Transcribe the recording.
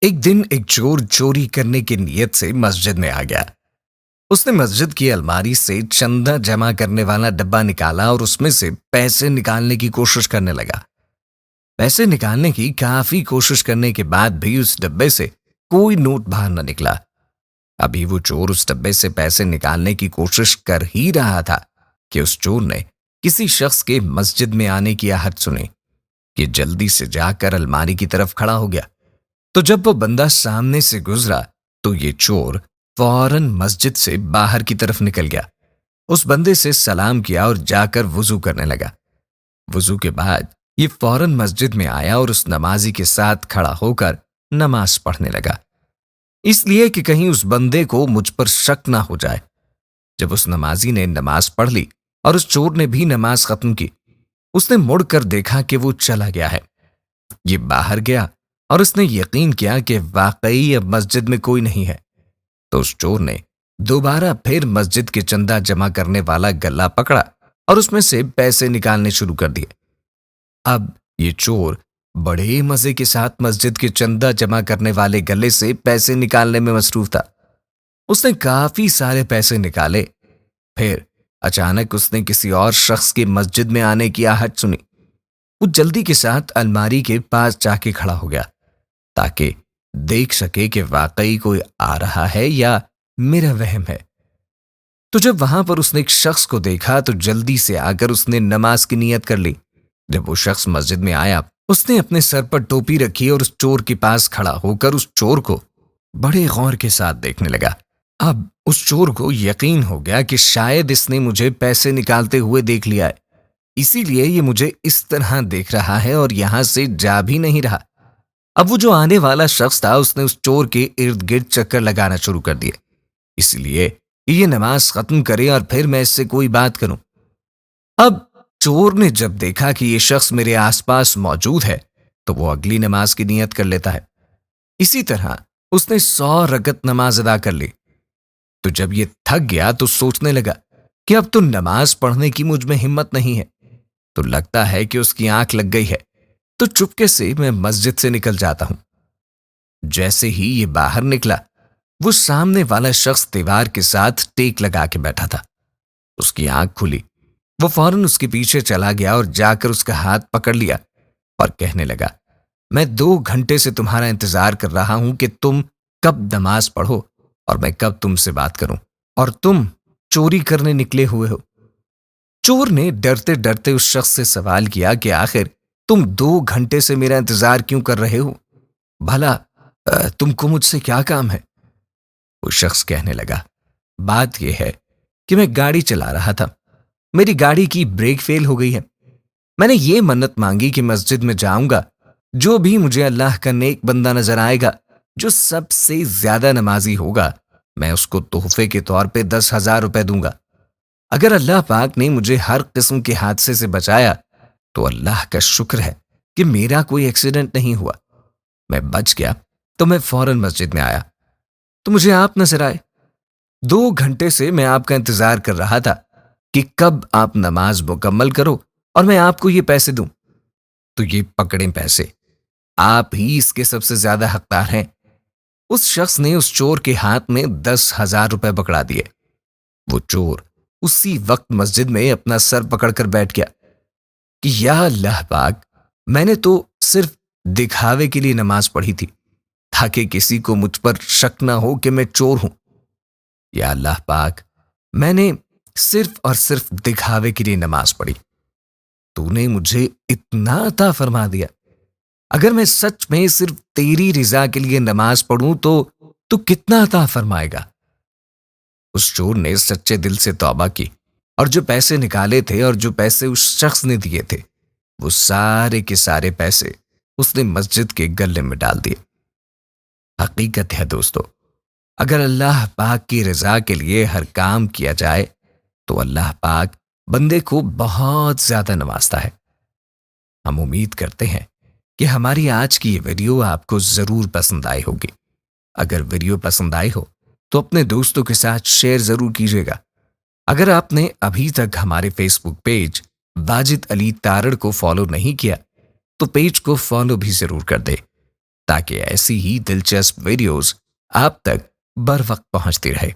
ایک دن ایک چور چوری کرنے کی نیت سے مسجد میں آ گیا۔ اس نے مسجد کی الماری سے چندہ جمع کرنے والا ڈبہ نکالا اور اس میں سے پیسے نکالنے کی کوشش کرنے لگا۔ پیسے نکالنے کی کافی کوشش کرنے کے بعد بھی اس ڈبے سے کوئی نوٹ باہر نہ نکلا۔ ابھی وہ چور اس ڈبے سے پیسے نکالنے کی کوشش کر ہی رہا تھا کہ اس چور نے کسی شخص کے مسجد میں آنے کی آہٹ سنی کہ جلدی سے جا کر الماری کی طرف کھڑا ہو گیا۔ تو جب وہ بندہ سامنے سے گزرا تو یہ چور فوراً مسجد سے باہر کی طرف نکل گیا۔ اس بندے سے سلام کیا اور جا کر وضو کرنے لگا۔ وضو کے بعد یہ فوراً مسجد میں آیا اور اس نمازی کے ساتھ کھڑا ہو کر نماز پڑھنے لگا، اس لیے کہ کہیں اس بندے کو مجھ پر شک نہ ہو جائے۔ جب اس نمازی نے نماز پڑھ لی اور اس چور نے بھی نماز ختم کی، اس نے مڑ کر دیکھا کہ وہ چلا گیا ہے۔ یہ باہر گیا اور اس نے یقین کیا کہ واقعی اب مسجد میں کوئی نہیں ہے۔ تو اس چور نے دوبارہ پھر مسجد کے چندہ جمع کرنے والا گلا پکڑا اور اس میں سے پیسے نکالنے شروع کر دیے۔ اب یہ چور بڑے مزے کے ساتھ مسجد کے چندہ جمع کرنے والے گلے سے پیسے نکالنے میں مصروف تھا۔ اس نے کافی سارے پیسے نکالے۔ پھر اچانک اس نے کسی اور شخص کے مسجد میں آنے کی آہٹ سنی۔ وہ جلدی کے ساتھ الماری کے پاس جا کے کھڑا ہو گیا تاکہ دیکھ سکے کہ واقعی کوئی آ رہا ہے یا میرا وہم ہے۔ تو جب وہاں پر اس نے ایک شخص کو دیکھا تو جلدی سے آ کر اس نے نماز کی نیت کر لی۔ جب وہ شخص مسجد میں آیا، اس نے اپنے سر پر ٹوپی رکھی اور اس چور کے پاس کھڑا ہو کر اس چور کو بڑے غور کے ساتھ دیکھنے لگا۔ اب اس چور کو یقین ہو گیا کہ شاید اس نے مجھے پیسے نکالتے ہوئے دیکھ لیا ہے، اسی لیے یہ مجھے اس طرح دیکھ رہا ہے اور یہاں سے جا بھی نہیں رہا۔ اب وہ جو آنے والا شخص تھا اس نے اس چور کے ارد گرد چکر لگانا شروع کر دیے، اس لیے یہ نماز ختم کرے اور پھر میں اس سے کوئی بات کروں۔ اب چور نے جب دیکھا کہ یہ شخص میرے آس پاس موجود ہے تو وہ اگلی نماز کی نیت کر لیتا ہے۔ اسی طرح اس نے 100 رکعت نماز ادا کر لی۔ تو جب یہ تھک گیا تو سوچنے لگا کہ اب تو نماز پڑھنے کی مجھ میں ہمت نہیں ہے، تو لگتا ہے کہ اس کی آنکھ لگ گئی ہے، تو چپکے سے میں مسجد سے نکل جاتا ہوں۔ جیسے ہی یہ باہر نکلا، وہ سامنے والا شخص دیوار کے ساتھ ٹیک لگا کے بیٹھا تھا۔ اس کی آنکھ کھلی، وہ فوراً اس کے پیچھے چلا گیا اور جا کر اس کا ہاتھ پکڑ لیا اور کہنے لگا، میں 2 گھنٹے سے تمہارا انتظار کر رہا ہوں کہ تم کب نماز پڑھو اور میں کب تم سے بات کروں، اور تم چوری کرنے نکلے ہوئے ہو۔ چور نے ڈرتے ڈرتے اس شخص سے سوال کیا کہ آخر تم 2 گھنٹے سے میرا انتظار کیوں کر رہے ہو؟ بھلا تم کو مجھ سے کیا کام ہے؟ وہ شخص کہنے لگا، بات یہ ہے کہ میں گاڑی چلا رہا تھا، میری گاڑی کی بریک فیل ہو گئی ہے۔ میں نے یہ منت مانگی کہ مسجد میں جاؤں گا، جو بھی مجھے اللہ کا نیک بندہ نظر آئے گا، جو سب سے زیادہ نمازی ہوگا، میں اس کو تحفے کے طور پہ 10,000 روپے دوں گا۔ اگر اللہ پاک نے مجھے ہر قسم کے حادثے سے بچایا تو اللہ کا شکر ہے کہ میرا کوئی ایکسیڈنٹ نہیں ہوا، میں بچ گیا تو میں فوراً مسجد میں آیا تو مجھے آپ نظر آئے۔ 2 گھنٹے سے میں آپ کا انتظار کر رہا تھا کہ کب آپ نماز مکمل کرو اور میں آپ کو یہ پیسے دوں۔ تو یہ پکڑیں پیسے، آپ ہی اس کے سب سے زیادہ حقدار ہیں۔ اس شخص نے اس چور کے ہاتھ میں 10,000 روپے پکڑا دیے۔ وہ چور اسی وقت مسجد میں اپنا سر پکڑ کر بیٹھ گیا کہ یا اللہ پاک، میں نے تو صرف دکھاوے کے لیے نماز پڑھی تھی تاکہ کسی کو مجھ پر شک نہ ہو کہ میں چور ہوں۔ یا اللہ پاک، میں نے صرف اور صرف دکھاوے کے لیے نماز پڑھی، تو نے مجھے اتنا عطا فرما دیا۔ اگر میں سچ میں صرف تیری رضا کے لیے نماز پڑھوں تو کتنا عطا فرمائے گا۔ اس چور نے سچے دل سے توبہ کی اور جو پیسے نکالے تھے اور جو پیسے اس شخص نے دیے تھے، وہ سارے کے سارے پیسے اس نے مسجد کے گلے میں ڈال دیے۔ حقیقت ہے دوستو، اگر اللہ پاک کی رضا کے لیے ہر کام کیا جائے تو اللہ پاک بندے کو بہت زیادہ نوازتا ہے۔ ہم امید کرتے ہیں کہ ہماری آج کی یہ ویڈیو آپ کو ضرور پسند آئی ہوگی۔ اگر ویڈیو پسند آئی ہو تو اپنے دوستوں کے ساتھ شیئر ضرور کیجیے گا۔ اگر آپ نے ابھی تک ہمارے فیس بک پیج واجد علی تارڑ کو فالو نہیں کیا تو پیج کو فالو بھی ضرور کر دے۔ تاکہ ایسی ہی دلچسپ ویڈیوز آپ تک بر وقت پہنچتی رہے۔